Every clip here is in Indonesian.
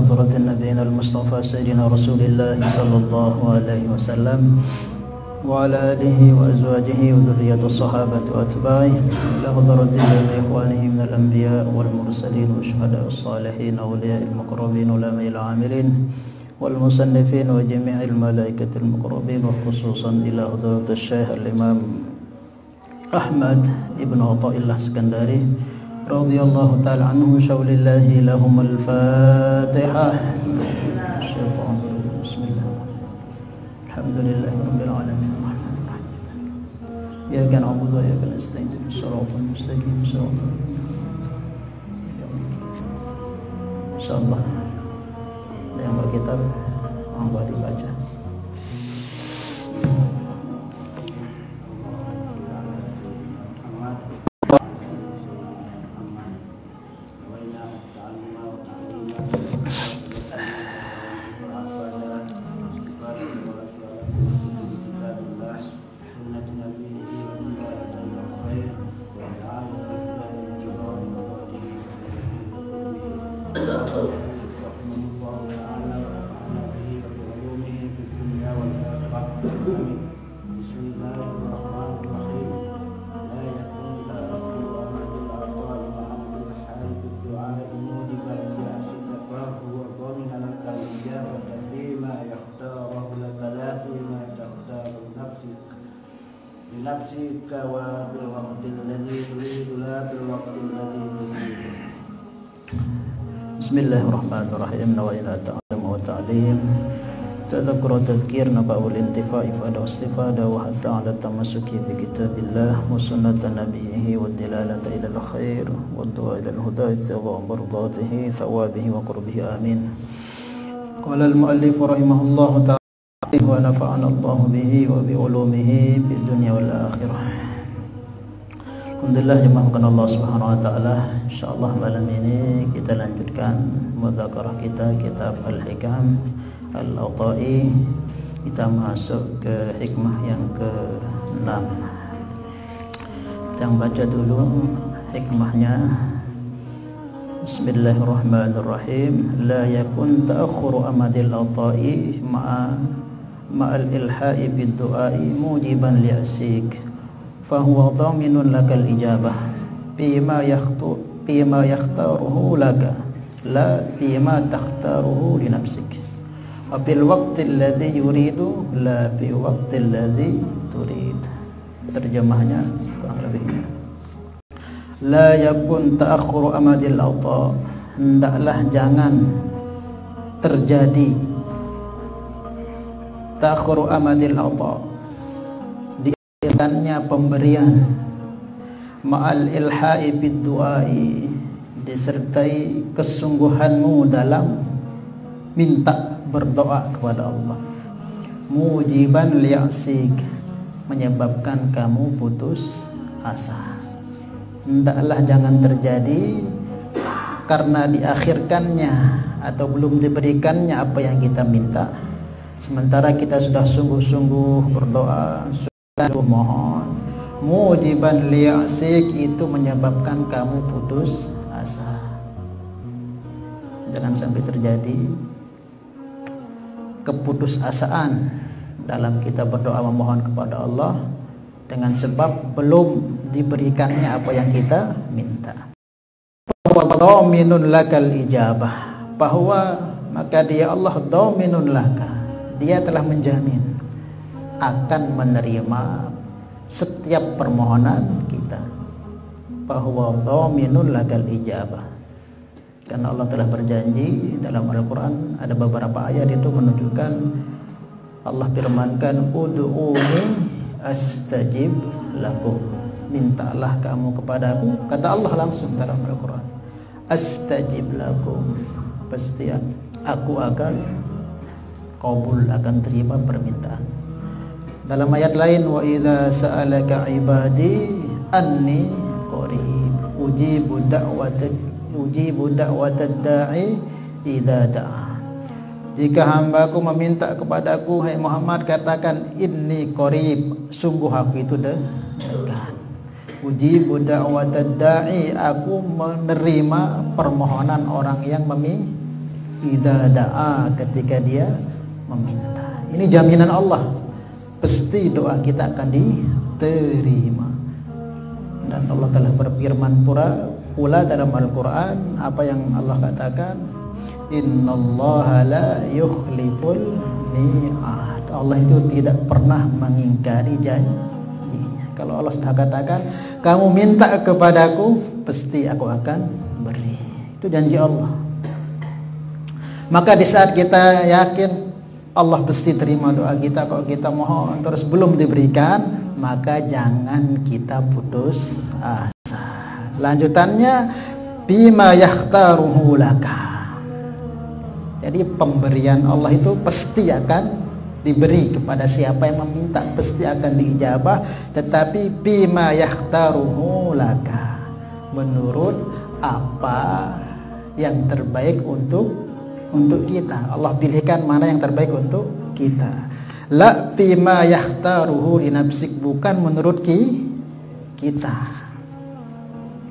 حضرة النبينا المصطفى سيدنا رسول الله صلى الله عليه وسلم وعلى آله وأزواجه وذرية الصحابة وأتباعه إلى حضرة جميع إخوانه من الأنبياء والمرسلين والشهداء الصالحين أولياء المقربين علماء العاملين والمصنفين وجميع الملائكة المقربين وخصوصا إلى حضرة الشيخ الإمام أحمد ابن عطاء الله السكندري رضي الله تعالى عنه شول الله لهم الفاتحة. الشيطان بسم الله الحمد لله رب العالمين الرحمن الرحيم إياك نعبد وإياك نستعين الصراط المستقيم صراط insyaallah yang berkitab monggo dibaca. بنفسك وبالوقت الذي تريد لا بالوقت الذي تريد. بسم الله الرحمن الرحيم. نوينا التعلم والتعليم تذكر وتذكير نبأ الانتفاع إفادة واستفادة وحث على التمسك بكتاب الله وسنة نبيه والدلالة إلى الخير والدعاء إلى الهدى ابتغاء مرضاته ثوابه وقربه آمين. قال المؤلف رحمه الله تعالى ونفعنا الله به وبعلومه في الدنيا والآخرة. Alhamdulillah dimahkan Allah Subhanahu wa taala. Insyaallah malam ini kita lanjutkan mudzakarah kita kitab Al-Hikam Al-Ata'i. Kita masuk ke hikmah yang ke-6. Kita baca dulu hikmahnya. Bismillahirrahmanirrahim. La yakun ta'akhkhuru amadil ata'i ma'al ilha'i bid-du'a'i mujiban li'asik fahuwa dhaminun lakal ijabah fima yakhtaruhu laka la fima takhtaruhu li nafsik wa bil waqti alladhi yuridu la fi waqti alladhi turid. Terjemahnya kurang lebih, la yakun ta'akhkhuru amadil ata, hendaklah jangan terjadi ta'akhkhuru amadil ata, diakhirkannya pemberian, ma'al ilha'i bid du'ai, disertai kesungguhanmu dalam minta berdoa kepada Allah, mujiban li'asik, menyebabkan kamu putus asa. Hendaklah jangan terjadi karena diakhirkannya atau belum diberikannya apa yang kita minta, sementara kita sudah sungguh-sungguh berdoa, sungguh mohon, mujiban li'asik, itu menyebabkan kamu putus asa. Jangan sampai terjadi keputusasaan dalam kita berdoa memohon kepada Allah dengan sebab belum diberikannya apa yang kita minta. Dhaminun lakal ijabah, bahwa maka dia Allah dhaminun laka, dia telah menjamin akan menerima setiap permohonan kita. Bahwa dhaminun lakal ijabah, karena Allah telah berjanji dalam Al-Quran, ada beberapa ayat itu menunjukkan Allah firmankan ud'uni astajib lakum, mintalah kamu kepadaku, kata Allah langsung dalam Al-Quran, astajib lakum, pasti aku akan kabul, akan terima permintaan. Dalam ayat lain, wa idza sa'alaka ibadi anni qarib ujibu da'watad da'i idza da'a. Jika hambaku meminta kepadaku, hai Muhammad, katakan inni qarib, sungguh aku itu dekat. Ujibu da'watad da'i, aku menerima permohonan orang yang idza da'a, ketika dia meminta. Ini jaminan Allah, pasti doa kita akan diterima. Dan Allah telah berfirman pula dalam Al-Quran, apa yang Allah katakan, innallaha la yukhliful mi'ad. Allah itu tidak pernah mengingkari janjinya. Kalau Allah sudah katakan, kamu minta kepadaku, pasti aku akan beri. Itu janji Allah. Maka di saat kita yakin Allah pasti terima doa kita, kalau kita mohon terus belum diberikan, maka jangan kita putus asa. Lanjutannya, bima yakhtaruhu laka. Jadi pemberian Allah itu pasti akan diberi kepada siapa yang meminta, pasti akan diijabah. Tetapi bima yakhtaruhu laka, menurut apa yang terbaik untuk kita. Allah pilihkan mana yang terbaik untuk kita. La bima yakhtaruhu li nafsik, bukan menurut kita.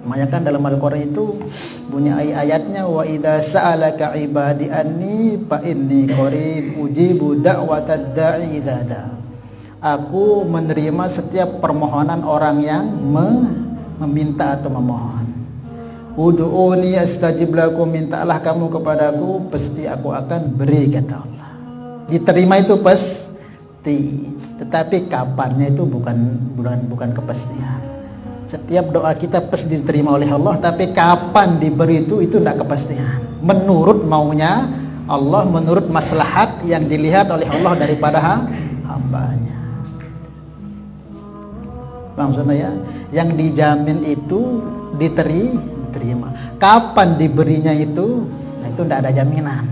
Makanya kan dalam Al-Quran itu punya ayatnya, wa idza sa'alaka ibadi anni fa inni qarib ujibu da'watad da'i idza da'a. Aku menerima setiap permohonan orang yang meminta atau memohon. Ud'uni astajib lakum, mintalah kamu kepadaku, pasti aku akan beri, kata Allah. Diterima itu pasti, tetapi kapannya itu bukan kepastian. Setiap doa kita pasti diterima oleh Allah, tapi kapan diberi itu tidak kepastian. Menurut maunya Allah, menurut maslahat yang dilihat oleh Allah daripada hambanya. Maksudnya ya, yang dijamin itu diterima. Kapan diberinya itu, nah itu tidak ada jaminan.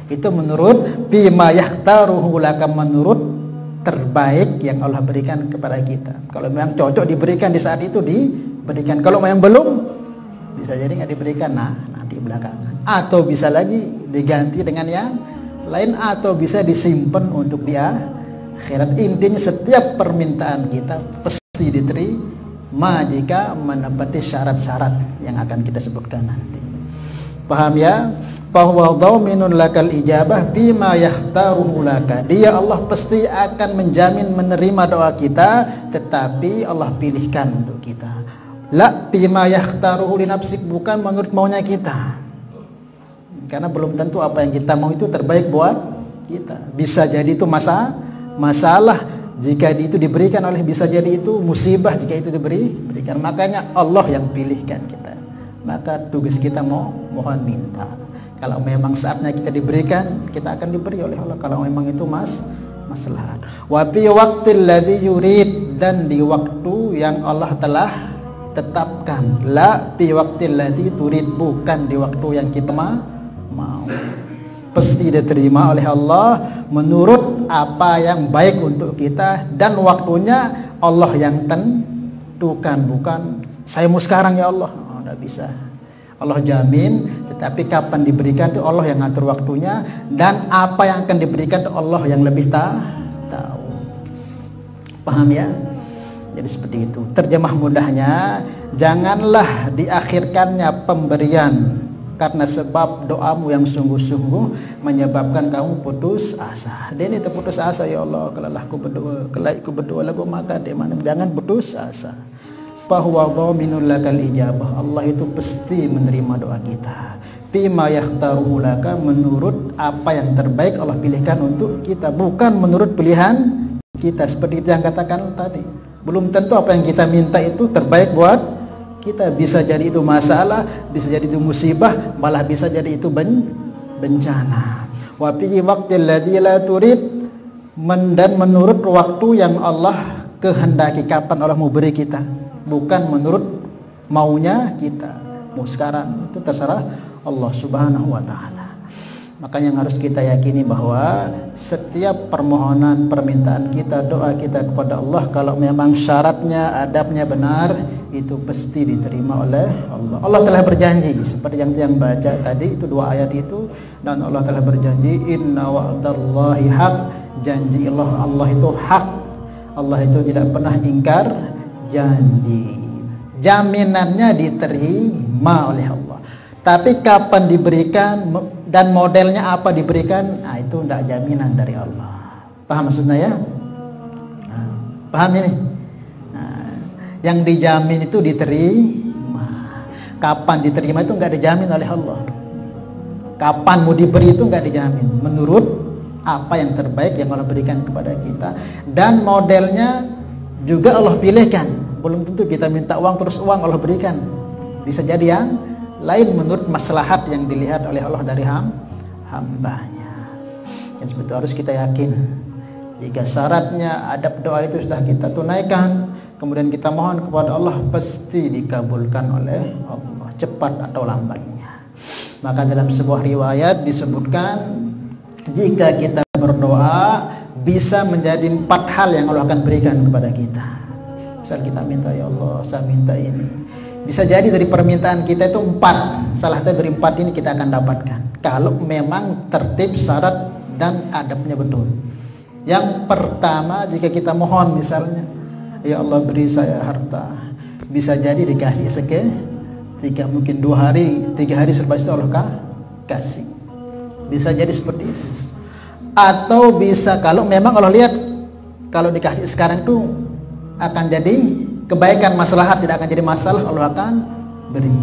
Itu menurut bima yakhtaruhu laka, menurut terbaik yang Allah berikan kepada kita. Kalau memang cocok diberikan di saat itu, diberikan. Kalau memang belum, bisa jadi nggak diberikan, nah nanti belakangan. Atau bisa lagi diganti dengan yang lain, atau bisa disimpan untuk di akhirat. Intinya setiap permintaan kita pasti diterima jika menepati syarat-syarat yang akan kita sebutkan nanti. Paham ya? Bahwa dhaminun lakal ijabah bima yakhtaruhu laka. Dia Allah pasti akan menjamin menerima doa kita, tetapi Allah pilihkan untuk kita. La bima yakhtaruhu li nafsik, bukan menurut maunya kita. Karena belum tentu apa yang kita mau itu terbaik buat kita. Bisa jadi itu masalah jika itu diberikan oleh, bisa jadi itu musibah jika itu diberikan. Makanya Allah yang pilihkan kita. Maka tugas kita mohon minta. Kalau memang saatnya kita diberikan, kita akan diberi oleh Allah. Kalau memang itu maslahat. Wa fi waqtil ladzi yurid, dan di waktu yang Allah telah tetapkan. La fi waqtil ladzi turid, bukan di waktu yang kita mau. Pasti diterima oleh Allah menurut apa yang baik untuk kita, dan waktunya Allah yang tentukan, bukan saya mau sekarang ya Allah. Oh, tidak bisa. Allah jamin, tetapi kapan diberikan itu Allah yang ngatur waktunya, dan apa yang akan diberikan itu Allah yang lebih tahu. Paham ya? Jadi seperti itu. Terjemah mudahnya, janganlah diakhirkannya pemberian karena sebab doamu yang sungguh-sungguh menyebabkan kamu putus asa. Dan itu putus asa, ya Allah, kalau aku berdoa lagu maka jangan putus asa. Bahwa dhaminul lakal ijabah, Allah itu pasti menerima doa kita. Bima yakhtaruhu laka, menurut apa yang terbaik Allah pilihkan untuk kita, bukan menurut pilihan kita. Seperti itu yang katakan tadi, belum tentu apa yang kita minta itu terbaik buat kita. Bisa jadi itu masalah, bisa jadi itu musibah, malah bisa jadi itu bencana. Wa fi waqtil ladzi la turid, dan menurut waktu yang Allah kehendaki, kapan Allah mau beri kita, bukan menurut maunya kita. Mau sekarang, itu terserah Allah Subhanahu wa ta'ala. Makanya yang harus kita yakini bahwa setiap permohonan, permintaan kita, doa kita kepada Allah, kalau memang syaratnya, adabnya benar, itu pasti diterima oleh Allah. Allah telah berjanji, seperti yang baca tadi itu 2 ayat itu, dan Allah telah berjanji, inna wa'dallahi haq, janji Allah itu hak. Allah itu tidak pernah ingkar janji. Jaminannya diterima oleh Allah. Tapi kapan diberikan dan modelnya apa diberikan, itu tidak jaminan dari Allah. Paham maksudnya ya? Paham ini? Yang dijamin itu diterima. Kapan diterima itu nggak dijamin oleh Allah. Kapan mau diberi itu nggak dijamin. Menurut apa yang terbaik yang Allah berikan kepada kita. Dan modelnya juga Allah pilihkan. Belum tentu kita minta uang terus uang Allah berikan. Bisa jadi yang lain menurut maslahat yang dilihat oleh Allah dari hambanya. Dan seperti itu harus kita yakin. Jika syaratnya adab doa itu sudah kita tunaikan, kemudian kita mohon kepada Allah, pasti dikabulkan oleh Allah, cepat atau lambatnya. Maka dalam sebuah riwayat disebutkan, jika kita berdoa bisa menjadi 4 hal yang Allah akan berikan kepada kita. Misal kita minta, ya Allah saya minta ini, bisa jadi dari permintaan kita itu 4, salah satu dari 4 ini kita akan dapatkan kalau memang tertib, syarat dan adabnya betul. Yang pertama, jika kita mohon misalnya, ya Allah beri saya harta, bisa jadi dikasih seketika, mungkin 2 hari, 3 hari selepas itu Allah kasih. Bisa jadi seperti itu. Atau bisa kalau memang Allah lihat kalau dikasih sekarang itu akan jadi kebaikan, maslahat, tidak akan jadi masalah, Allah akan beri.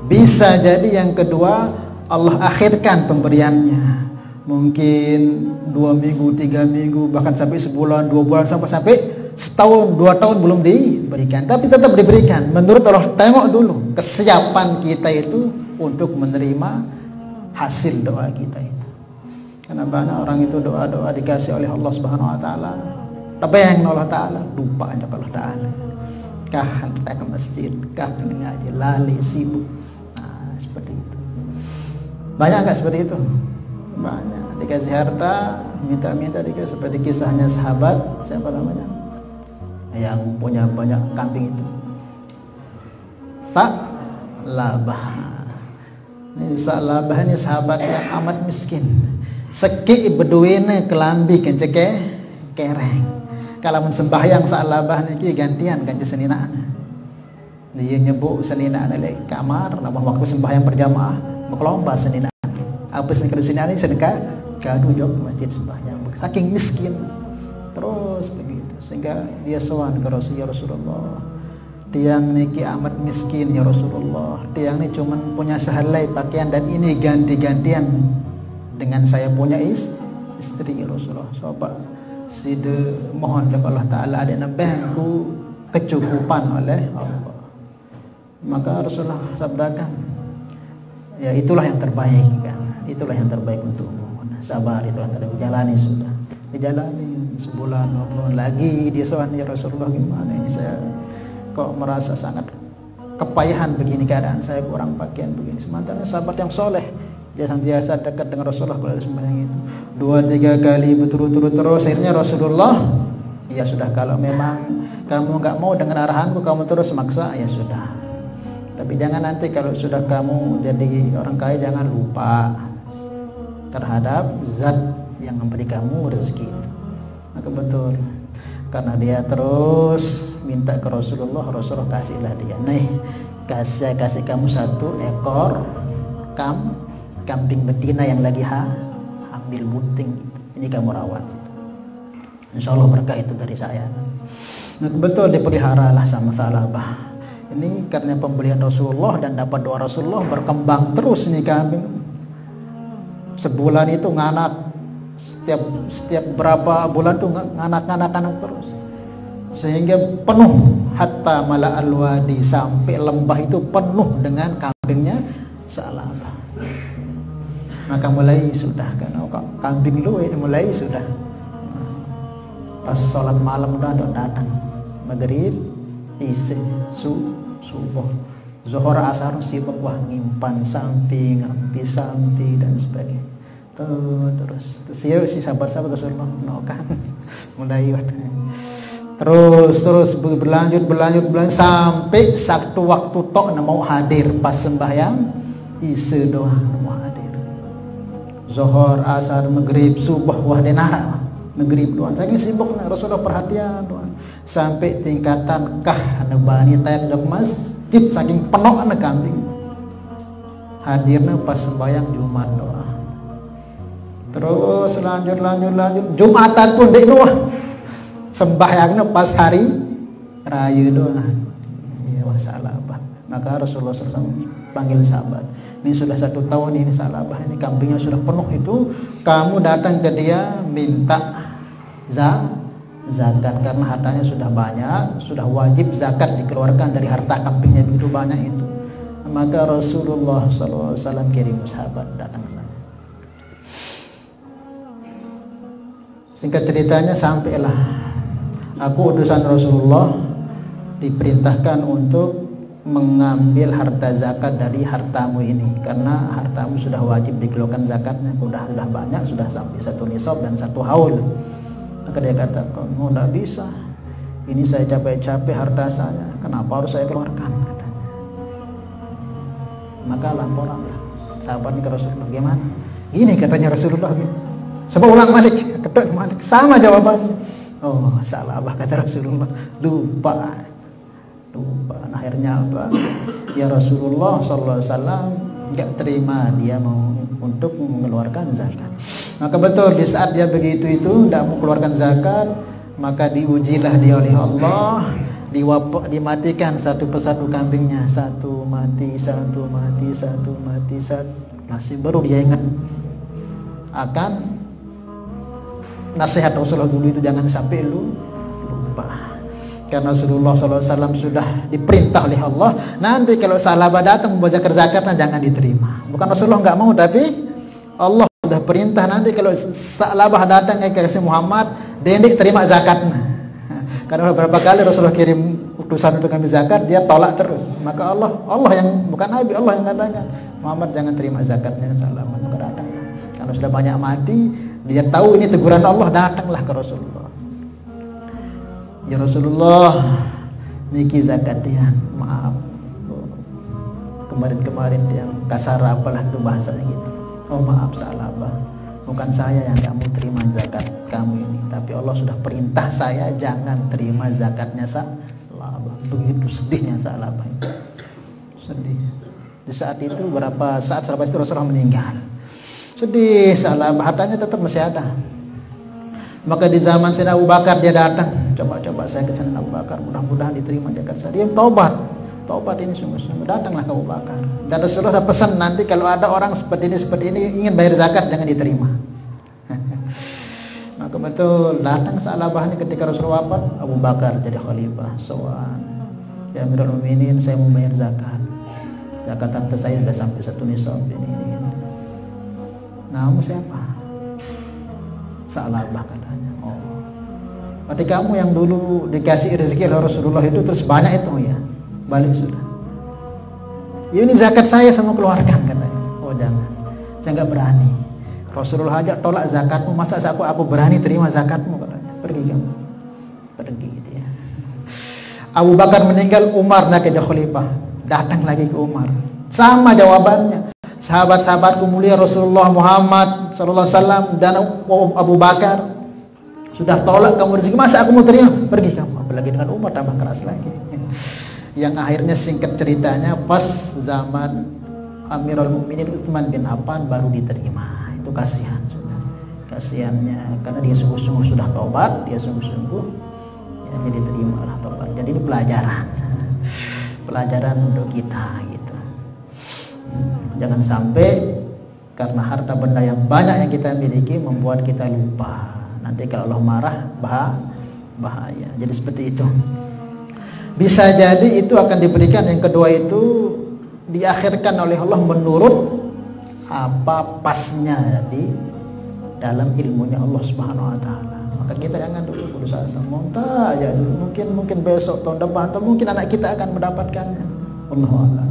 Bisa jadi yang kedua, Allah akhirkan pemberiannya. Mungkin 2 minggu, 3 minggu, bahkan sampai sebulan, 2 bulan, sampai setahun, 2 tahun belum diberikan. Tapi tetap diberikan. Menurut Allah, tengok dulu kesiapan kita itu untuk menerima hasil doa kita itu. Karena banyak orang itu doa-doa dikasih oleh Allah Subhanahu wa taala, tapi yang Allah taala lupa aja Allah taala. Kah ke masjid, kah ngaji, lali, sibuk. Nah, seperti itu. Banyak enggak seperti itu? Banyak. Dikasih harta, minta-minta dikasih, seperti kisahnya sahabat, siapa namanya? Yang punya banyak kambing itu. Sa'labah. Ini Sa'labah ini sahabat yang amat miskin. Seki beduine kelambi kenceke kereng. Kalau sembahyang Sa'labah niki gantian kanci seninaan. Dia nyebut seninaan oleh kamar, nama waktu sembahyang berjamaah berlomba seninaan. Apa sih kalau seninaan ini sedekah kadu jok masjid sembahyang. Saking miskin. Terus begitu sehingga dia sowan ke Rasulullah. Tiang niki amat miskin ya Rasulullah. Tiang ini cuman punya sehelai pakaian dan ini ganti-gantian dengan saya punya istri ya Rasulullah. Coba sida mohon kepada Allah Taala ada nabahku kecukupan oleh Allah. Maka Rasulullah sabdakan, ya itulah yang terbaik kan. Itulah yang terbaik untukmu. Sabar, itulah yang terbaik. Jalani sudah. Dijalani sebulan, 2 bulan lagi dia sowan ya Rasulullah, gimana ini saya kok merasa sangat kepayahan begini keadaan saya, kurang pakaian begini. Sementara sahabat yang soleh dia senantiasa dekat dengan Rasulullah kalau sembahyang itu 2-3 kali berturut-turut terus. Akhirnya Rasulullah, ya sudah kalau memang kamu nggak mau dengan arahanku, kamu terus maksa, ya sudah. Tapi jangan nanti kalau sudah kamu jadi orang kaya jangan lupa terhadap zat yang memberi kamu rezeki itu. Maka betul, karena dia terus minta ke Rasulullah, Rasulullah kasihlah dia. Nih, kasih kamu 1 ekor kambing betina yang lagi ambil bunting itu. Ini kamu rawat. Insya Allah berkah itu dari saya. Nah, betul dipeliharalah sama Sa'labah. Ini karena pembelian Rasulullah dan dapat doa Rasulullah, berkembang terus nih kambing. Sebulan itu nganak, setiap berapa bulan tuh nganak terus. Sehingga penuh hatta mala al-wadi, sampai lembah itu penuh dengan kambingnya Sa'labah. Maka mulai sudah kan kambing lu mulai sudah. Pas sholat malam udah datang. Maghrib, isya, subuh, zuhur, asar sibuk wah ngimpan sampi dan sebagainya. Terus si sahabat-sahabat Rasulullah kan mulai terus berlanjut sampai satu waktu tok mau hadir pas sembahyang isya doa mau hadir. Zuhur, asar, maghrib, subuh wah denara maghrib doa. Saking sibuknya Rasulullah perhatian doa. Sampai tingkatan kah nebani tayang ke masjid saking penuh anak kambing. hadirnya pas sembahyang Jumat doa. Terus lanjut Jumatan pun dek doa. Sembahyangnya pas hari raya doa. Ya masalah apa? Maka Rasulullah SAW panggil sahabat. Ini sudah 1 tahun ini Salabah, ini kambingnya sudah penuh itu. Kamu datang ke dia minta zakat karena hartanya sudah banyak, sudah wajib zakat dikeluarkan dari harta kambingnya begitu banyak itu. Maka Rasulullah SAW kirim sahabat datang ke sana. Singkat ceritanya sampailah aku utusan Rasulullah diperintahkan untuk mengambil harta zakat dari hartamu ini karena hartamu sudah wajib dikeluarkan zakatnya, sudah banyak, sudah sampai 1 nisab dan 1 haul. Maka dia kata, kamu tidak bisa, ini saya capek-capek harta saya, kenapa harus saya keluarkan, katanya. Maka laporanlah sahabat ke Rasulullah, gimana? Gini katanya Rasulullah, gini. Coba ulang balik, sama jawabannya. Oh salah bah, kata Rasulullah, lupa. Akhirnya apa? Ya Rasulullah SAW nggak terima dia mau untuk mengeluarkan zakat. Maka betul di saat dia begitu itu tidak mau keluarkan zakat, maka diujilah dia oleh Allah, dimatikan satu persatu kambingnya, satu mati, masih baru dia ingat akan nasihat Rasulullah dulu itu, jangan sampai lupa. Karena Rasulullah SAW sudah diperintah oleh Allah, nanti kalau Salabah datang membawa zakatnya jangan diterima. Bukan Rasulullah nggak mau, tapi Allah sudah perintah nanti kalau Salabah datang ke Muhammad, dia tidak terima zakatnya. Karena beberapa kali Rasulullah kirim utusan untuk ambil zakat, dia tolak terus. Maka Allah yang bukan Nabi, Allah yang katakan Muhammad jangan terima zakatnya Salabah. Maka datanglah. Kalau sudah banyak mati, dia tahu ini teguran Allah, datanglah ke Rasulullah. Ya Rasulullah, niki zakatian, maaf. Kemarin yang kasar apalah itu bahasanya gitu. Oh maaf Salabah, bukan saya yang kamu terima zakat kamu ini, tapi Allah sudah perintah saya jangan terima zakatnya Salabah. Begitu sedihnya Salabah itu. Sedih. Di saat itu berapa saat selepas itu Rasulullah meninggal. Sedih Salabah, hartanya tetap masih ada. Maka di zaman Sayyidina Abu Bakar dia datang, coba saya ke Sayyidina Abu Bakar, mudah-mudahan diterima zakat saya. Dia taubat ini sungguh-sungguh, datanglah ke Abu Bakar. Dan Rasulullah pesan nanti kalau ada orang seperti ini ingin bayar zakat jangan diterima. Maka betul datang Salabah ini ketika Rasulullah wafat, Abu Bakar jadi khalifah. Soal ya Amirul Mukminin, saya mau bayar zakat. Zakat tante saya sudah sampai 1 nisab ini. Namu siapa? Salabah katanya. Oh, berarti kamu yang dulu dikasih rezeki oleh Rasulullah itu terus banyak itu ya, balik sudah. Ya ini zakat saya sama keluarkan katanya. Oh jangan, saya nggak berani. Rasulullah aja tolak zakatmu, masa aku berani terima zakatmu katanya. Pergi kamu, pergi gitu ya. Abu Bakar meninggal, Umar nak jadi khalifah, datang lagi ke Umar, sama jawabannya. Sahabat-sahabatku mulia Rasulullah Muhammad SAW dan Abu Bakar sudah tolak kamu rezeki, masa aku mau terima? Pergi kamu. Apalagi dengan Umar tambah keras lagi. Yang akhirnya singkat ceritanya pas zaman Amirul Mukminin Utsman bin Affan baru diterima. Itu kasihan sudah. Kasihannya karena dia sungguh-sungguh sudah tobat, dia sungguh-sungguh ya, jadi terimalah tobat. Jadi ini pelajaran untuk kita gitu. Jangan sampai karena harta benda yang banyak yang kita miliki membuat kita lupa. Nanti kalau Allah marah bahaya. Jadi seperti itu. Bisa jadi itu akan diberikan. Yang kedua itu diakhirkan oleh Allah menurut apa pasnya di dalam ilmunya Allah Subhanahu wa taala. Maka kita jangan dulu berusaha semonta aja dulu. Mungkin besok tahun depan atau mungkin anak kita akan mendapatkannya. Wallahu a'lam.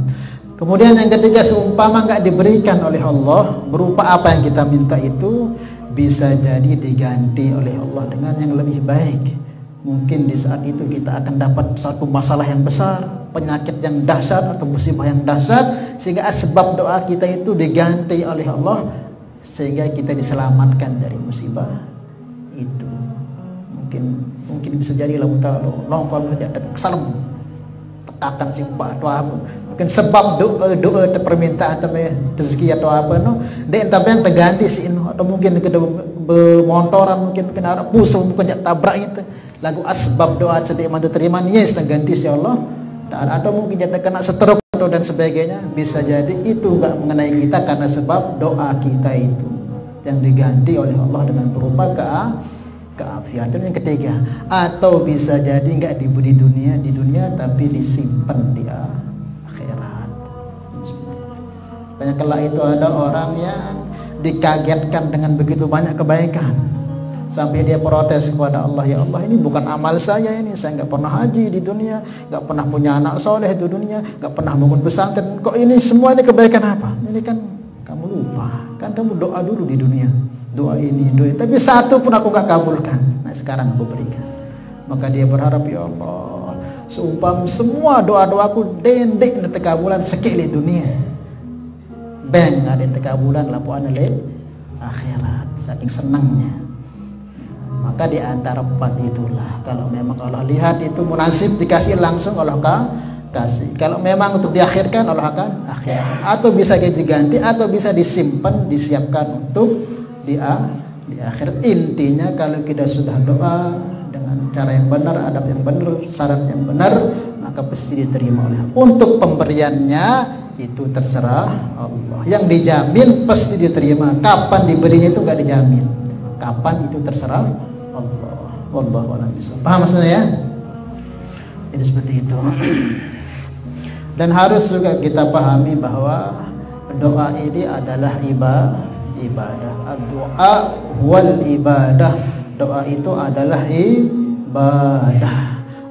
Kemudian yang ketiga, seumpama nggak diberikan oleh Allah berupa apa yang kita minta itu, bisa jadi diganti oleh Allah dengan yang lebih baik. Mungkin di saat itu kita akan dapat satu masalah yang besar, penyakit yang dahsyat atau musibah yang dahsyat, sehingga sebab doa kita itu diganti oleh Allah sehingga kita diselamatkan dari musibah itu. Mungkin bisa jadi Allah Ta'ala kalau tidak salam tekakan si Pak atau apa, maka Kan sebab doa permintaan tapi rezeki atau apa no, dek tapi yang terganti sih no, atau mungkin kita bermotoran mungkin kena pusing mungkin jak tabrak itu. Lagu asbab doa sedih mantu terima yes terganti si Allah. Dan atau mungkin jatuh kena stroke atau dan sebagainya, bisa jadi itu enggak mengenai kita karena sebab doa kita itu yang diganti oleh Allah dengan berupa keafiatan. Yang ketiga, atau bisa jadi enggak diberi di dunia tapi disimpan di akhirat. Banyak kala itu ada orang yang dikagetkan dengan begitu banyak kebaikan sampai dia protes kepada Allah, ya Allah ini bukan amal saya ini, saya nggak pernah haji di dunia, nggak pernah punya anak soleh di dunia, nggak pernah bangun pesantren, kok ini semua ini kebaikan apa? Ini kan kamu lupa, kan kamu doa dulu di dunia, doa ini, tapi satu pun aku nggak kabulkan. Nah sekarang aku berikan. Maka dia berharap, ya Allah, seumpam semua doa-doaku dendek nanti kabulan sekali dunia, bang ada tekabulan lapuan le akhirat, saking senangnya. Maka di antara empat itulah, kalau memang Allah lihat itu munasib dikasih langsung, Allah kasih. Kalau memang untuk diakhirkan, Allah akan akhirkan. Atau bisa diganti, atau bisa disimpan, disiapkan untuk di akhir. Intinya kalau kita sudah doa dengan cara yang benar, adab yang benar, syarat yang benar, maka pasti diterima oleh Allah. Untuk pemberiannya itu terserah Allah. Yang dijamin pasti diterima. Kapan diberinya itu nggak dijamin. Kapan itu terserah Allah. Wallahu a'lam bishawab. Paham maksudnya ya? Jadi seperti itu. Dan harus juga kita pahami bahwa doa ini adalah ibadah. Ad-du'a wal ibadah. Doa itu adalah ibadah.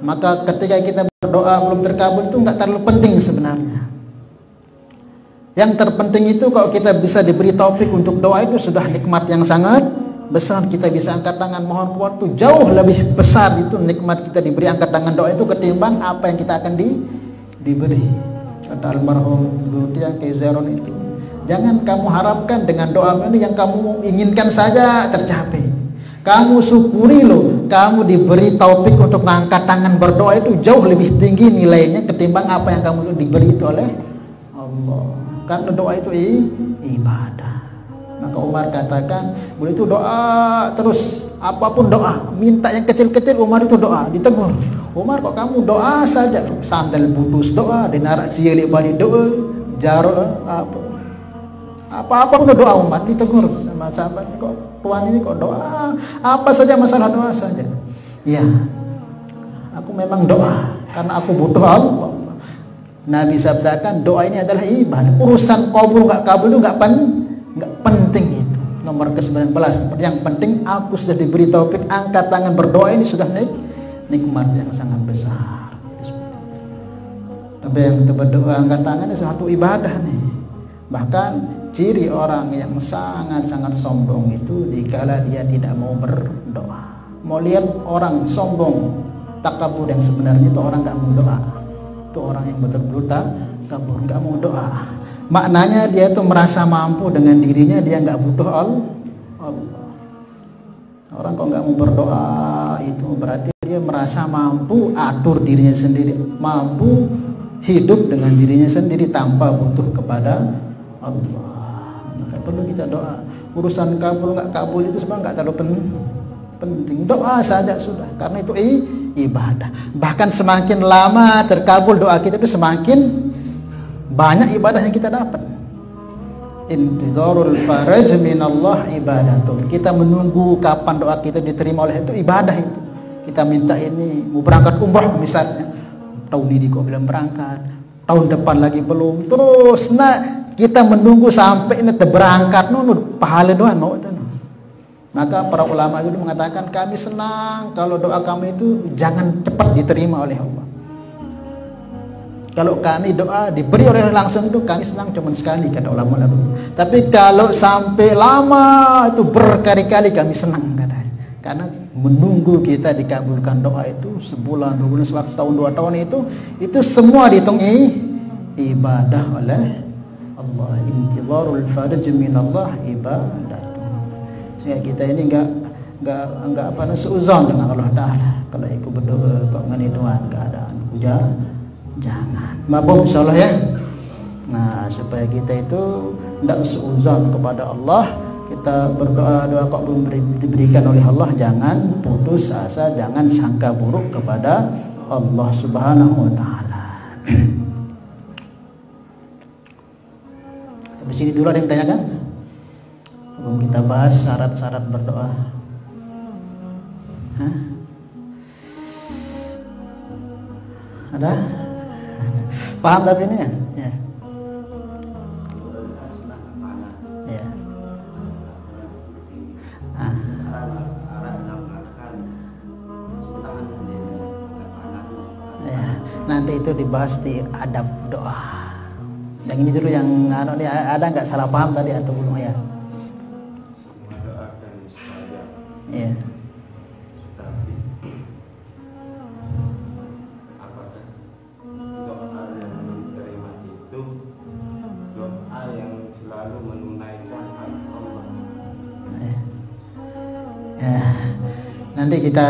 Maka ketika kita berdoa belum terkabul itu enggak terlalu penting sebenarnya. Yang terpenting itu kalau kita bisa diberi taufik untuk doa itu sudah nikmat yang sangat besar. Kita bisa angkat tangan mohon kuat itu jauh lebih besar itu nikmat kita diberi angkat tangan doa itu ketimbang apa yang kita akan diberi. Kata almarhum Guru Tiang Keizeron itu, jangan kamu harapkan dengan doa ini yang kamu inginkan saja tercapai. Kamu syukuri loh, kamu diberi taufik untuk mengangkat tangan berdoa itu jauh lebih tinggi nilainya ketimbang apa yang kamu diberi itu oleh Allah. Karena doa itu ibadah. Maka Umar katakan, boleh itu doa terus, apapun doa, minta yang kecil-kecil Umar itu doa, ditegur. Umar kok kamu doa saja, sandal putus doa, dinarak sialik balik doa, jarok apa pun doa Umar, ditegur sama sahabat, kok tuan ini kok doa, apa saja masalah doa saja. Ya, aku memang doa, karena aku butuh Allah. Nabi sabdakan doa ini adalah ibadah. Urusan kabul nggak kabul itu nggak penting itu. Nomor ke-19, yang penting aku sudah diberi taufik angkat tangan berdoa ini sudah nikmat yang sangat besar. Tapi yang berdoa angkat tangan ini suatu ibadah nih. Bahkan ciri orang yang sangat-sangat sombong itu dikala dia tidak mau berdoa. Mau lihat orang sombong takabur yang sebenarnya itu orang nggak mau doa. Itu orang yang betul-betul takabur, nggak mau doa. Maknanya dia itu merasa mampu dengan dirinya, dia nggak butuh Allah. Orang kok nggak mau berdoa itu berarti dia merasa mampu atur dirinya sendiri, mampu hidup dengan dirinya sendiri tanpa butuh kepada Allah. Maka perlu kita doa. Urusan kabul nggak kabul itu sebenarnya nggak terlalu penting. Doa saja sudah, karena itu ibadah. Bahkan semakin lama terkabul doa kita itu semakin banyak ibadah yang kita dapat. Intizarul faraj minallah ibadatun. Kita menunggu kapan doa kita diterima oleh itu ibadah itu. Kita minta ini mau berangkat umrah misalnya, tahun ini kok belum berangkat, tahun depan lagi belum, terus kita menunggu sampai ini berangkat pahala doa mau itu. Maka para ulama itu mengatakan kami senang kalau doa kami itu jangan cepat diterima oleh Allah. Kalau kami doa diberi oleh langsung itu kami senang cuma sekali, kata ulama dulu. Tapi kalau sampai lama itu berkali-kali kami senang katanya. Karena menunggu kita dikabulkan doa itu sebulan, 2 bulan, setahun, 2 tahun itu semua dihitung ibadah oleh Allah. Intizarul faraj minallah ibadah. Sehingga kita ini enggak apa seuzon dengan Allah Taala. Kalau ikut berdoa kok ngani doan keadaan hujan jangan. Mabuk insyaallah ya. Nah, supaya kita itu tidak suudzon kepada Allah, kita berdoa kok belum diberikan oleh Allah, jangan putus asa, jangan sangka buruk kepada Allah Subhanahu wa taala. Habis ini dulu ada yang tanyakan? Belum kita bahas syarat-syarat berdoa. Hah? Ada? Paham tapi ini ya? Ya. Ya. Ya. Nanti itu dibahas di adab doa. Yang ini dulu yang ada nggak salah paham tadi atau belum ya? Iya. Apakah doa yang diterima itu doa yang selalu menunaikan hak Allah? Ya. Nanti kita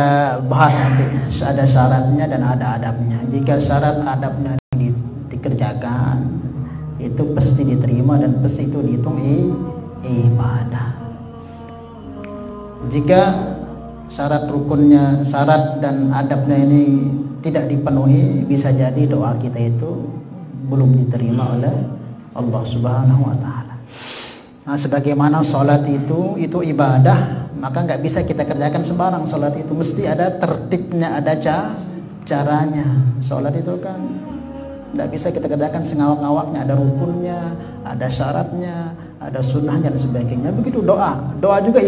bahas nanti ada syaratnya dan ada adabnya. Jika syarat adabnya dikerjakan, itu pasti diterima dan pasti itu dihitung ibadah. Jika syarat rukunnya, syarat dan adabnya ini tidak dipenuhi, bisa jadi doa kita itu belum diterima oleh Allah Subhanahu wa taala. Nah, sebagaimana sholat itu ibadah, maka nggak bisa kita kerjakan sembarang. Sholat itu mesti ada tertibnya, ada caranya. Sholat itu kan nggak bisa kita kerjakan sengawak-ngawaknya, ada rukunnya, ada syaratnya, ada sunnahnya dan sebagainya. Begitu doa juga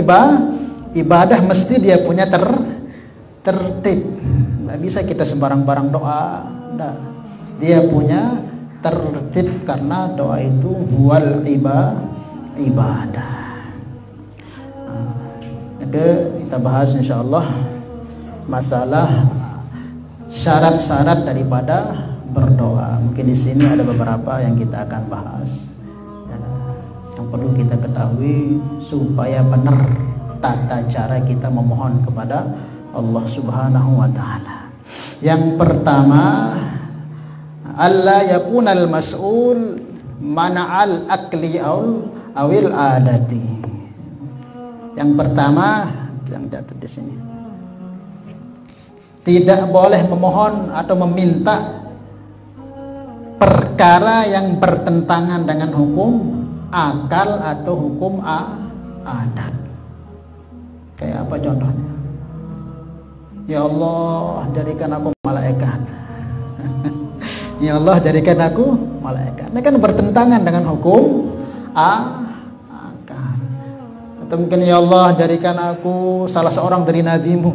ibadah mesti dia punya tertib. Nggak bisa kita sembarang-barang doa. Nggak. Dia punya tertib karena doa itu huwal ibadah. Kita bahas insyaallah masalah syarat-syarat daripada berdoa. Mungkin di sini ada beberapa yang kita akan bahas. Yang perlu kita ketahui supaya benar tata cara kita memohon kepada Allah Subhanahu wa taala. Yang pertama, alla yakunal mas'ul mana'al akli awil adati. Yang pertama, yang catat di sini. Tidak boleh memohon atau meminta perkara yang bertentangan dengan hukum akal atau hukum adat. Kayak apa contohnya? Ya Allah, jadikan aku malaikat. Ya Allah, jadikan aku malaikat. Ini kan bertentangan dengan hukum akal. Atau mungkin ya Allah, jadikan aku salah seorang dari nabimu.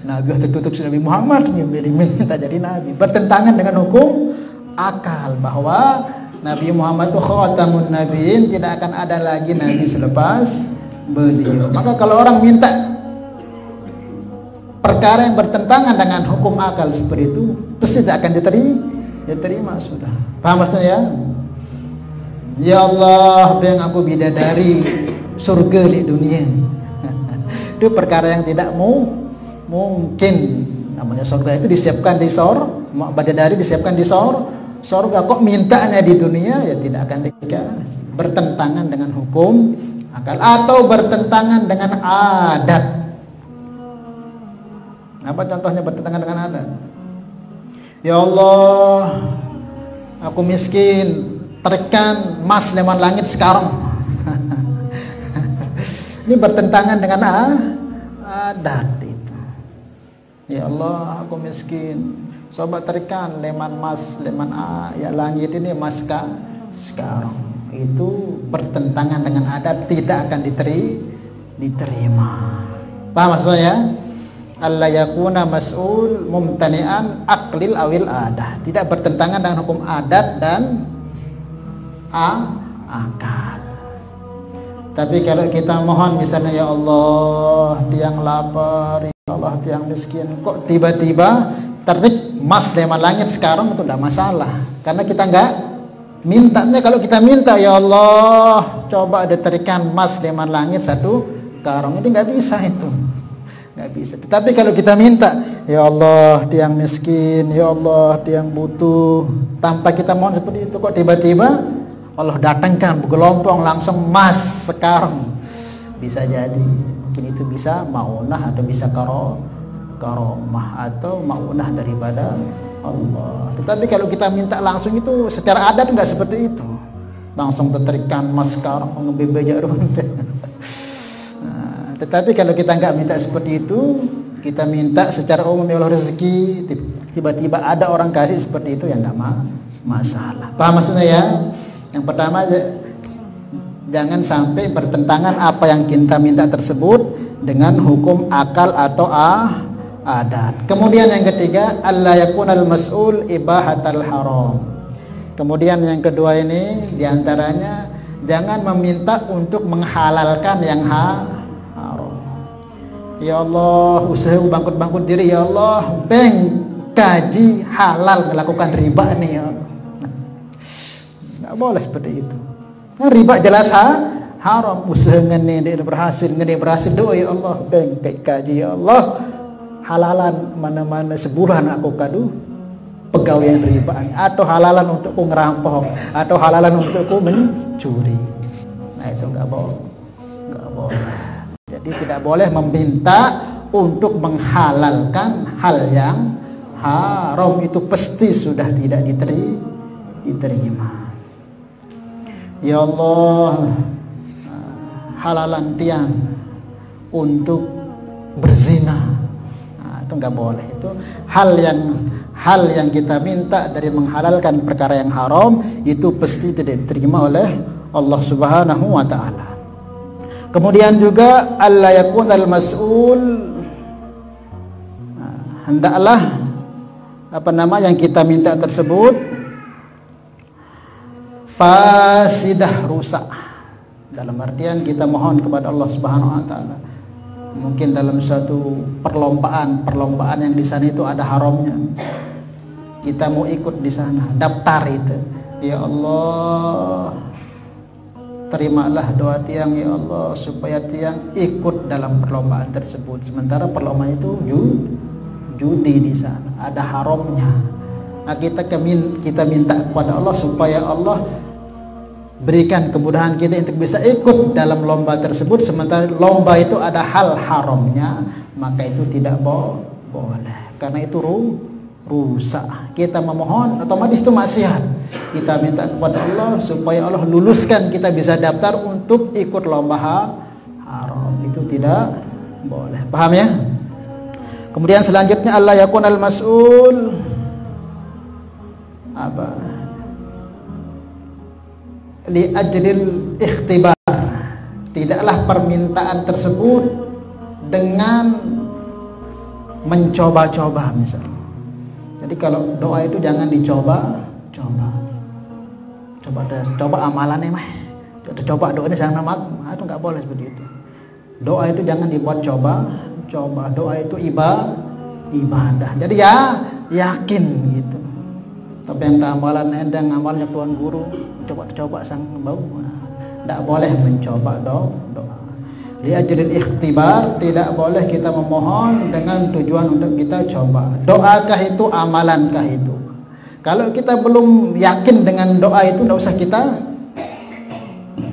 Nabi tertutup Nabi Muhammad, minta jadi nabi. Bertentangan dengan hukum akal bahwa Nabi Muhammad itu khatamun nabiin, tidak akan ada lagi nabi selepas beliau. Maka kalau orang minta perkara yang bertentangan dengan hukum akal seperti itu, pasti tidak akan diterima sudah. Paham maksudnya ya? Ya Allah, beri aku bidadari surga di dunia. Itu perkara yang tidak mungkin. Namanya surga itu disiapkan di bidadari disiapkan di surga. Kok mintanya di dunia? Ya tidak akan dikasih. Bertentangan dengan hukum akal atau bertentangan dengan adat. Apa contohnya bertentangan dengan adat? Ya Allah, aku miskin, terikan emas leman langit sekarang. Ini bertentangan dengan adat itu. Ya Allah, aku miskin, coba terikan leman emas leman ya langit ini emas sekarang. Itu bertentangan dengan adat, tidak akan diterima. Paham maksudnya ya? Allah yakuna mas'ul mumtani'an aklil awil adah. Tidak bertentangan dengan hukum adat dan akal. Tapi kalau kita mohon misalnya ya Allah, tiang lapar, ya Allah tiang miskin, kok tiba-tiba terik emas leman langit sekarang, itu tidak masalah. Karena kita enggak mintanya. Kalau kita minta ya Allah, coba diterikan emas leman langit satu karung, itu nggak bisa itu. nggak bisa. Tetapi kalau kita minta, ya Allah tiang miskin, ya Allah tiang butuh, tanpa kita mohon seperti itu, kok tiba-tiba Allah datangkan bergelombang langsung mas sekarang, bisa jadi mungkin itu bisa maunah atau bisa karomah atau maunah daripada Allah. Tetapi kalau kita minta langsung itu secara adat nggak seperti itu, langsung terterikan mas sekarang ngebebejak runte. Nah, tetapi kalau kita nggak minta seperti itu, kita minta secara umum, ya Allah rezeki, tiba-tiba ada orang kasih seperti itu, ya nggak masalah. Paham maksudnya ya? Yang pertama, jangan sampai bertentangan apa yang kita minta tersebut dengan hukum akal atau adat. Kemudian yang ketiga, alla yakunal mas'ul ibahatal haram. Kemudian yang kedua ini diantaranya, jangan meminta untuk menghalalkan yang haram. Ya Allah, usaha bangkut-bangkut diri, ya Allah, kaji halal melakukan riba nih ya Allah. Nggak boleh seperti itu. Nah, riba jelas haram. Usaha ngene berhasil doa, ya Allah, kaji ya Allah, halalan mana-mana sebulan aku kadu pegawaian riba, atau halalan untukku ngerampok, atau halalan untukku mencuri. Nah itu nggak boleh. Jadi tidak boleh meminta untuk menghalalkan hal yang haram, itu pasti sudah tidak diterima. Ya Allah, halalan tiang untuk berzina, itu nggak boleh. Itu hal yang kita minta dari menghalalkan perkara yang haram, itu pasti tidak diterima oleh Allah Subhanahu wa taala. Kemudian juga alla yakunal mas'ul, hendaklah yang kita minta tersebut fasidah, rusak. Dalam artian kita mohon kepada Allah Subhanahu wa taala, mungkin dalam suatu perlombaan yang di sana itu ada haramnya, kita mau ikut di sana, daftar itu, ya Allah terimalah doa tiang, ya Allah, supaya tiang ikut dalam perlombaan tersebut, sementara perlombaan itu judi di sana, ada haramnya. Nah, kita minta kepada Allah supaya Allah berikan kemudahan kita untuk bisa ikut dalam lomba tersebut, sementara lomba itu ada hal haramnya, maka itu tidak boleh, karena itu rusak. Kita memohon, otomatis itu maksiat. Kita minta kepada Allah supaya Allah luluskan kita bisa daftar untuk ikut lomba haram, itu tidak boleh. Paham ya? Kemudian selanjutnya, Allah yakunal mas'ul li ajlil ikhtibar, tidaklah permintaan tersebut dengan mencoba-coba misalnya. Jadi kalau doa itu jangan coba amalannya mah, coba doa ini sangat amat, itu nggak boleh seperti itu. Doa itu jangan dibuat coba, doa itu ibadah. Jadi ya yakin gitu. Tapi yang amalan endang, amalnya tuan guru, coba sang bau, tidak boleh mencoba doa. Liajlil ikhtibar, tidak boleh kita memohon dengan tujuan untuk kita coba. Doakah itu, amalankah itu? Kalau kita belum yakin dengan doa itu, tidak usah kita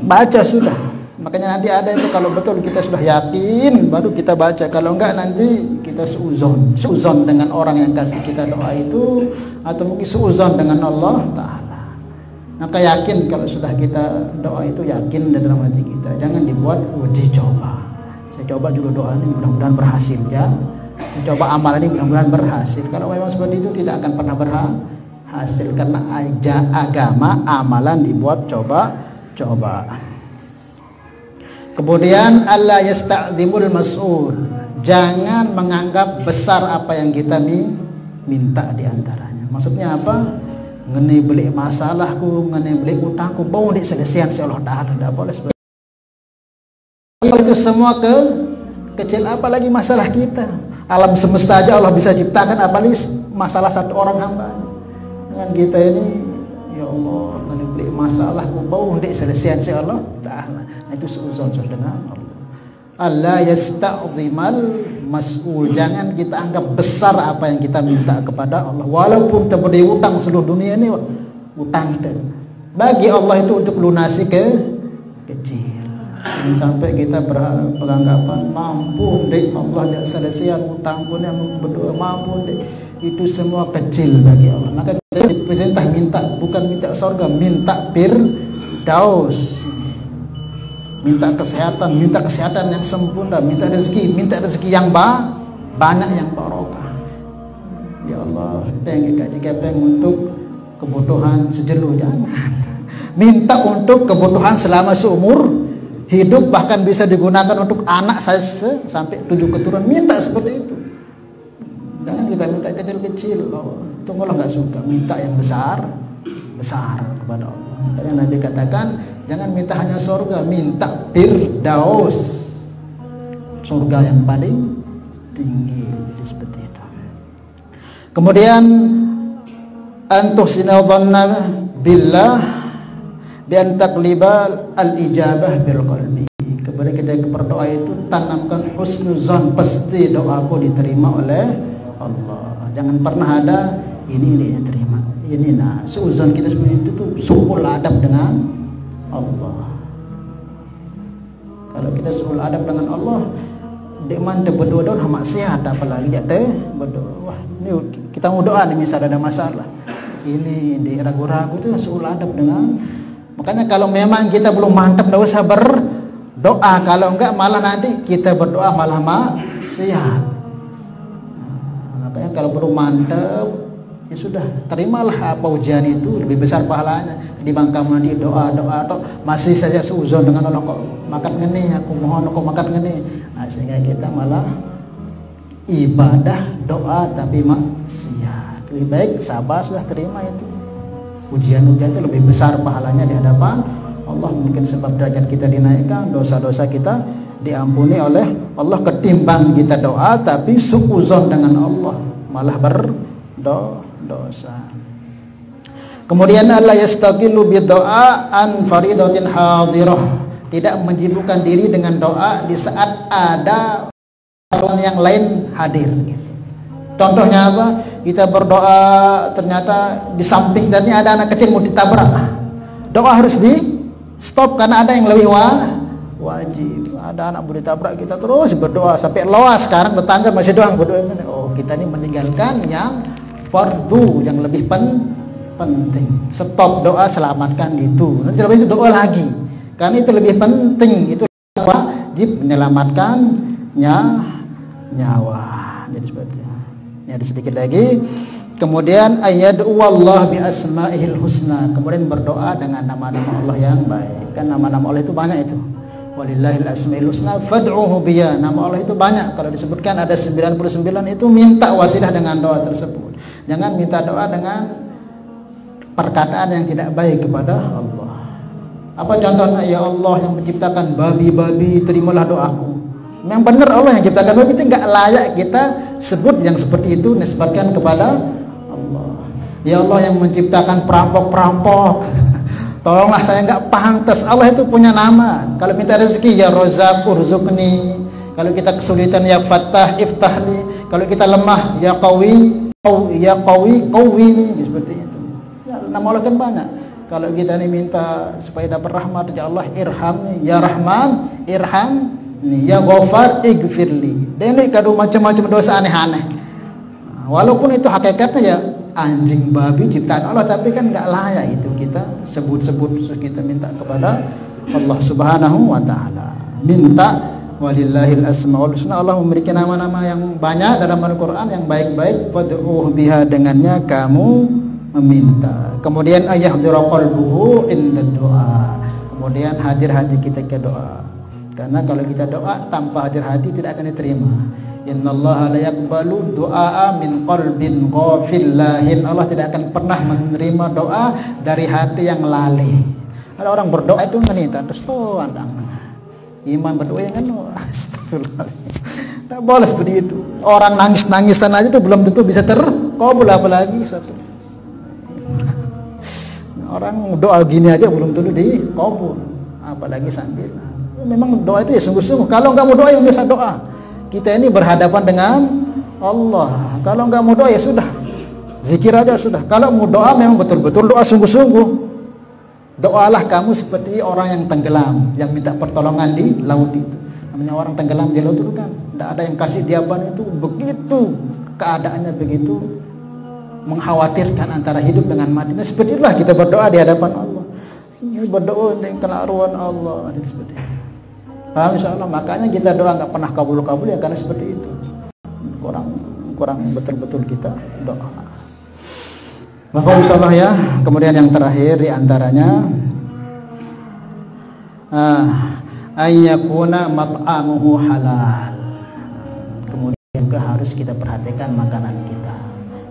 baca sudah. Makanya nanti ada itu, kalau betul kita sudah yakin baru kita baca. Kalau enggak nanti kita suuzon dengan orang yang kasih kita doa itu, atau mungkin suuzon dengan Allah Ta'ala. Maka yakin, kalau sudah kita doa itu yakin dalam hati kita, jangan dibuat uji coba. Saya coba juga doa ini, mudah-mudahan berhasil ya. Saya coba amalan ini, mudah-mudahan berhasil. Kalau memang seperti itu tidak akan pernah berhasil, karena agama amalan dibuat coba. Kemudian alla yasta'zimul mas'ul, jangan menganggap besar apa yang kita minta diantaranya. Maksudnya apa? Ngene beli masalahku, ngene beli utangku, bau diselesaikan si Allah Ta'ala, tidak boleh seperti itu. Semua kecil, apalagi masalah kita. Alam semesta aja Allah bisa ciptakan, apalagi masalah satu orang hamba. Dengan kita ini, ya Allah, ngene beli masalahku, bau diselesaikan si Allah Ta'ala, itu seuzon dengan Allah. Allah yasta'zimal mas'ul. Jangan kita anggap besar apa yang kita minta kepada Allah. Walaupun kita beri utang seluruh dunia ini, utang itu bagi Allah itu untuk lunasi kecil. Jangan sampai kita beranggapan mampu deh Allah tidak selesai utangku yang berdoa mampu deh, itu semua kecil bagi Allah. Maka kita diperintah minta, bukan minta surga, minta firdaus, minta kesehatan yang sempurna, minta rezeki yang banyak, yang barokah. Ya Allah, pengen untuk kebutuhan sejelu, jangan. Minta untuk kebutuhan selama seumur hidup, bahkan bisa digunakan untuk anak saya sampai 7 keturunan. Minta seperti itu. Jangan kita minta kecil-kecil. Itu Allah nggak suka. Minta yang besar kepada Allah. Makanya Nabi katakan, jangan minta hanya surga, minta firdaus, surga yang paling tinggi. Jadi seperti itu. Kemudian antuhsina dhanna billah bi an taqliba al-ijabah bil qalbi. Kepada kita berdoa itu tanamkan husnuzan, pasti doaku diterima oleh Allah. Jangan pernah ada ini diterima. Ini suuzon kita seperti itu tuh suul adab dengan Allah. Kalau kita suul adab dengan Allah, dekman berdoa maksiat, apalagi dia berdoa. Wah, ini kita mau doa nih misalnya ada masalah. Ini ragu-ragu itu suul adab dengan. Makanya kalau memang kita belum mantap, tidak usah berdoa. Kalau enggak malah nanti kita berdoa malah maksiat. Makanya kalau belum mantap, ya sudah, terimalah apa ujian itu, lebih besar pahalanya ketimbang kamu nanti doa atau masih saja suuzon dengan Allah, kok makan ngene, aku mohon kok makan ngene. Sehingga kita malah ibadah doa tapi maksiat. Lebih baik sabar, sudah terima itu. Ujian-ujian itu lebih besar pahalanya di hadapan Allah. Mungkin sebab derajat kita dinaikkan, dosa-dosa kita diampuni oleh Allah, ketimbang kita doa tapi suuzon dengan Allah malah berdosa. Kemudian Allah yastaqilu bidoa an faridatin hadirah, tidak menyibukkan diri dengan doa di saat ada orang yang lain hadir. Contohnya apa? Kita berdoa ternyata di samping tadi ada anak kecil mau ditabrak. Doa harus di stop karena ada yang lebih wajib. Ada anak mau ditabrak, kita terus berdoa sampai loas. Sekarang tetangga masih doang berdoa. Oh, kita ini meninggalkan yang fardu, yang lebih penting. Stop doa, selamatkan itu. Nanti itu doa lagi. Karena itu lebih penting. Itu wajib menyelamatkan nyawa. Jadi seperti itu. Ada sedikit lagi. Kemudian ayad'u Allah bi asma'ihil husna. Kemudian berdoa dengan nama-nama Allah yang baik. Kan nama-nama Allah itu banyak itu. Walillahil asma'il husna fad'uhu biya. Nama Allah itu banyak. Kalau disebutkan ada 99 itu, minta wasilah dengan doa tersebut. Jangan minta doa dengan perkataan yang tidak baik kepada Allah. Apa contohnya? Ya Allah yang menciptakan babi-babi, terimalah doaku. Yang benar Allah yang ciptakan babi, itu enggak layak kita sebut yang seperti itu nisbatkan kepada Allah. Ya Allah yang menciptakan perampok-perampok, tolonglah saya enggak pantas. Allah itu punya nama. Kalau minta rezeki ya Razzaq urzuqni. Kalau kita kesulitan ya Fattah iftahli. Kalau kita lemah ya Qawi qawwini, seperti itu. Ya, nama Allah kan banyak. Kalau kita ini minta supaya dapat rahmat ya Allah irhamni, ya Rahman irham, ya Ghafar ighfirli. Dan ini kado macam-macam dosa aneh-aneh. Walaupun itu hakikatnya ya anjing babi ciptaan Allah, tapi kan nggak layak itu kita sebut-sebut. Kita minta kepada Allah Subhanahu wa taala. Minta walillahil asmaul husna. Allah memiliki nama-nama yang banyak dalam Al-Qur'an yang baik-baik. Fad'uhu biha, dengannya kamu meminta. Kemudian ayahdira qalbuhu inda doa. Kemudian hadir hati kita ke doa. Karena kalau kita doa tanpa hadir hati tidak akan diterima. Innallaha la yaqbalu du'a min qalbin ghafillahin. Allah tidak akan pernah menerima doa dari hati yang lalai. Ada orang berdoa itu ngenita terus andang. Iman berdoa yang kan astagfirullahaladzim. Tak boleh seperti itu. Orang nangis-nangisan aja itu belum tentu bisa terkabul, apalagi satu. Orang doa gini aja belum tentu dikabul, apalagi sambil. Memang doa itu ya sungguh-sungguh. Kalau nggak mau doa ya biasa doa. Kita ini berhadapan dengan Allah. Kalau nggak mau doa ya sudah, zikir aja sudah. Kalau mau doa memang betul-betul doa sungguh-sungguh. Doalah kamu seperti orang yang tenggelam, yang minta pertolongan di laut itu. Namanya orang tenggelam di laut itu kan, tidak ada yang kasih diapan itu, begitu keadaannya begitu mengkhawatirkan antara hidup dengan mati. Nah, seperti itulah kita berdoa di hadapan Allah. Ini berdoa dengan kelaruan Allah, seperti itu. Paham insyaallah? Makanya kita doa nggak pernah kabul-kabul ya karena seperti itu. Kurang betul-betul kita doa. Maka insyaallah ya. Kemudian yang terakhir di antaranya ayyakuna mat'amuhu halal. Kemudian juga harus kita perhatikan makanan kita.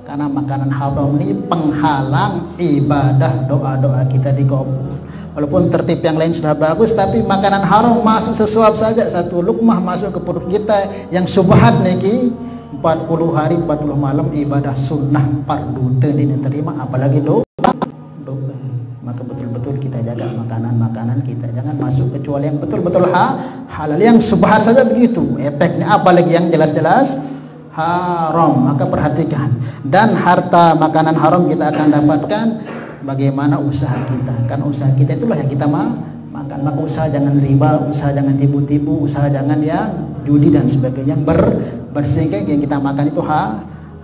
Karena makanan haram ini penghalang ibadah doa-doa kita dikabul. Walaupun tertib yang lain sudah bagus, tapi makanan haram masuk sesuap saja, satu lukmah masuk ke perut kita yang subhat niki 40 hari 40 malam ibadah sunnah fardu diterima, apalagi doa. Maka betul-betul kita jaga makanan kita, jangan masuk kecuali yang betul-betul halal. Yang subhat saja begitu efeknya, apalagi yang jelas-jelas haram. Maka perhatikan. Dan harta makanan haram kita akan dapatkan bagaimana usaha kita. Karena usaha kita itulah yang kita makan. Maka usaha jangan riba, usaha jangan tipu-tipu, usaha jangan yang judi dan sebagainya, bersehingga yang kita makan itu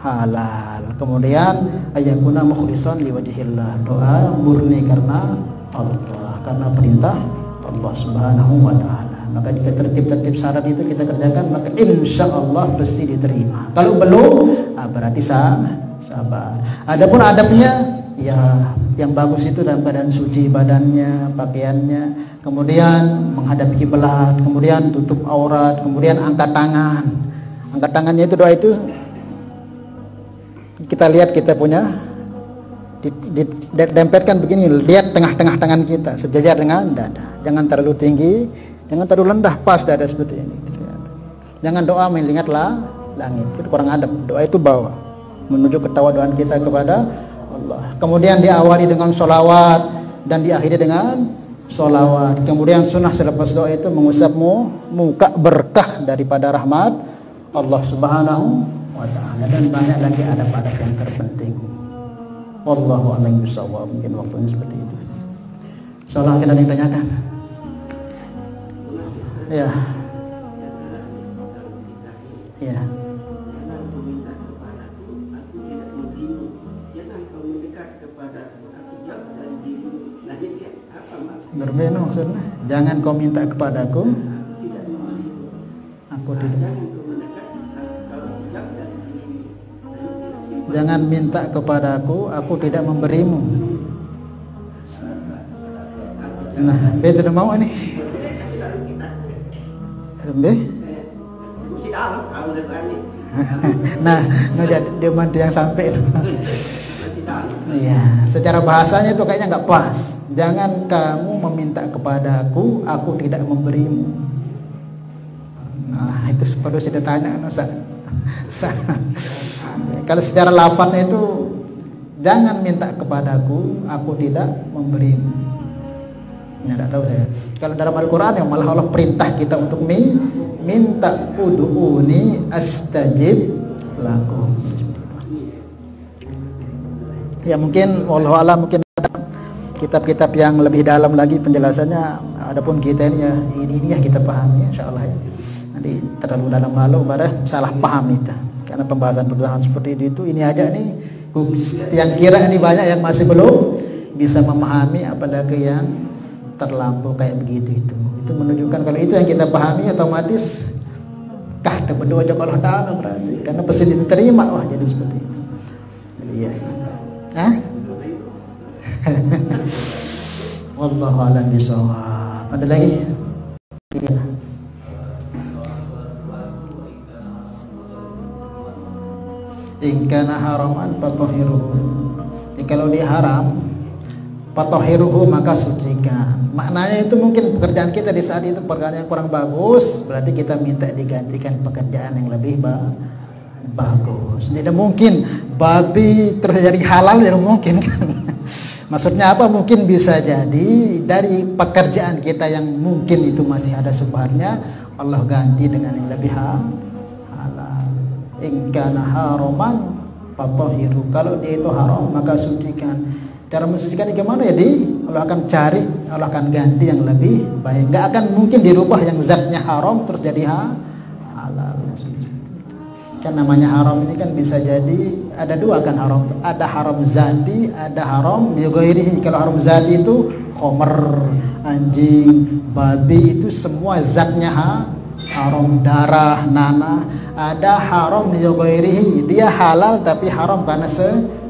halal. Kemudian ayakuna mukhlishan liwajhillah, doa murni karena Allah, karena perintah Allah Subhanahu wa taala. Maka jika tertib-tertib syarat itu kita kerjakan, maka insya Allah pasti diterima. Kalau belum, berarti sabar. Adapun adabnya ya yang bagus itu dalam keadaan suci badannya, pakaiannya, kemudian menghadap kiblat, kemudian tutup aurat, kemudian angkat tangan. Angkat tangannya itu doa itu kita lihat kita punya didempetkan begini, lihat tengah-tengah tangan kita sejajar dengan dada. Jangan terlalu tinggi, jangan terlalu rendah, pas dada seperti ini. Jangan doa melihatlah langit, itu kurang adab. Doa itu bawah, menuju ketawaduan kita kepada Allah. Kemudian diawali dengan sholawat dan diakhiri dengan sholawat. Kemudian sunnah selepas doa itu mengusap muka, berkah daripada rahmat Allah Subhanahu wa ta'ala. Dan banyak lagi adab-adab yang terpenting. Wallahu a'lam bishawab. Mungkin waktunya seperti itu. Insyaallah kita ditanyakan. Ya. Ya. Berbeda maksudnya, jangan kau minta kepadaku, aku tidak. Jangan minta kepadaku, aku tidak memberimu. Nah, beda mau ini. Nah, dia mandi yang sampai. Iya, secara bahasanya itu kayaknya nggak pas. Jangan kamu meminta kepadaku, aku tidak memberimu. Nah, itu perlu saya tanya, kalau secara lafadznya itu jangan minta kepadaku, aku tidak memberimu. Nah, tidak tahu saya. Kalau dalam Al-Quran yang malah Allah perintah kita untuk minta, ud'uni astajib lakum. Ya mungkin wallahu a'lam, mungkin kitab-kitab yang lebih dalam lagi penjelasannya. Adapun kita ini ya ini ya kita pahami insyaallah ya. Nanti terlalu dalam lalu pada salah paham itu. Karena pembahasan seperti itu ini aja nih yang kira ini banyak yang masih belum bisa memahami, apalagi yang terlampau kayak begitu itu. Itu menunjukkan kalau itu yang kita pahami otomatis berdoa kepada Allah Ta'ala berarti. Karena pasti diterima, wah jadi seperti itu. Jadi ya. Wallahu a'lam bishawab. Ada lagi? Iya. In kana haraman fatahhiruhu. Kalau dia haram, fatahhiruhu maka sucikan. Maknanya itu mungkin pekerjaan kita di saat itu pekerjaan yang kurang bagus, berarti kita minta digantikan pekerjaan yang lebih bagus. Tidak mungkin babi terjadi halal, tidak mungkin kan. Maksudnya apa? Mungkin bisa jadi dari pekerjaan kita yang mungkin itu masih ada subhatnya, Allah ganti dengan yang lebih In kana haraman fatahhiru. Kalau dia itu haram maka sucikan. Cara mensucikan gimana ya? Allah akan cari, Allah akan ganti yang lebih baik. Enggak akan mungkin dirubah yang zatnya haram terus jadi halal. Kan namanya haram ini kan bisa jadi ada dua kan haram. Ada haram zati, ada haram lighairihi. Kalau haram zati itu khamr, anjing, babi itu semua zatnya haram, darah, nanah. Ada haram lighairihi. Dia halal tapi haram karena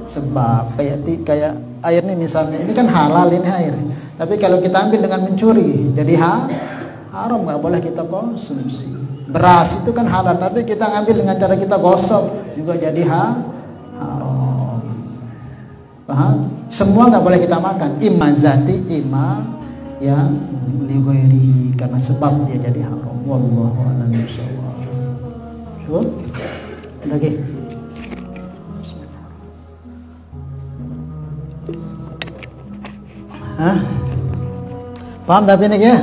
sebab kayak air ini misalnya, ini kan halal ini air, tapi kalau kita ambil dengan mencuri jadi haram, nggak boleh kita konsumsi. Beras itu kan halal, tapi kita ambil dengan cara kita gosok juga jadi haram. Paham? Semua nggak boleh kita makan, imma zati, imma yang lighairihi, karena sebab dia jadi haram. Wallahu a'lam bishawab. Coba lagi. Paham tapi ini ya?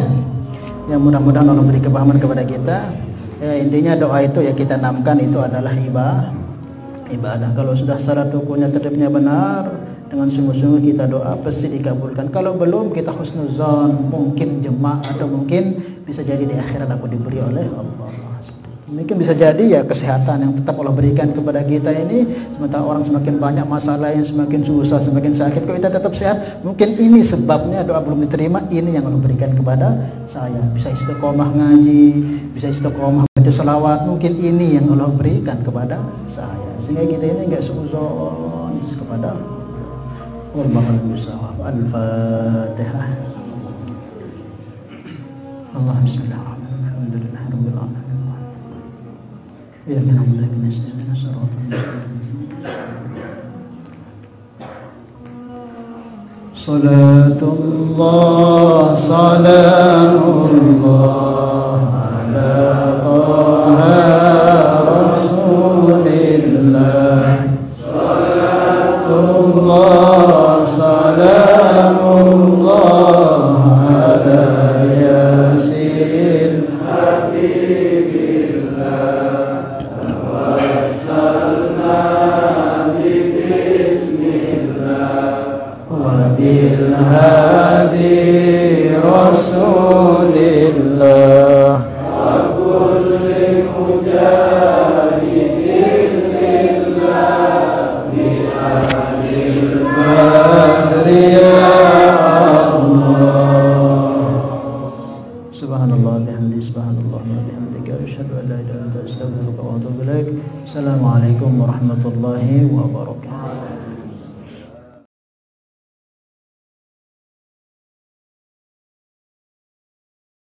Ya mudah-mudahan Allah beri kepahaman kepada kita. Ya, intinya doa itu ya kita namkan itu adalah ibadah. Kalau sudah syarat rukunnya tertibnya benar, dengan sungguh-sungguh kita doa pasti dikabulkan. Kalau belum kita husnuzon, mungkin jemaah atau mungkin bisa jadi di akhirat aku diberi oleh Allah. Mungkin bisa jadi ya kesehatan yang tetap Allah berikan kepada kita ini, sementara orang semakin banyak masalah yang semakin susah, semakin sakit, kalau kita tetap sehat, mungkin ini sebabnya doa belum diterima, ini yang Allah berikan kepada saya. Bisa istiqomah ngaji, bisa istiqomah baca salawat, mungkin ini yang Allah berikan kepada saya, sehingga kita ini enggak suudzon kepada Allah. Al-Fatihah. Allah bismillahirrahmanirrahim. Alhamdulillahirabbil alamin. Ya kita mulai dengan istiqomah syaratan. Salatullah salamullah ala taha rasulillah. Salatullah salamullah ala yasin habibillah. Bil hadi rasulillah wa kulli mujahidin lillah bi alil badri ya Allah. Subhanallah bihamdi subhanallah wa bihamdika asyhadu an la ilaha illa anta astaghfiruka wa atubu ilaik. Assalamualaikum warahmatullahi wabarakatuh.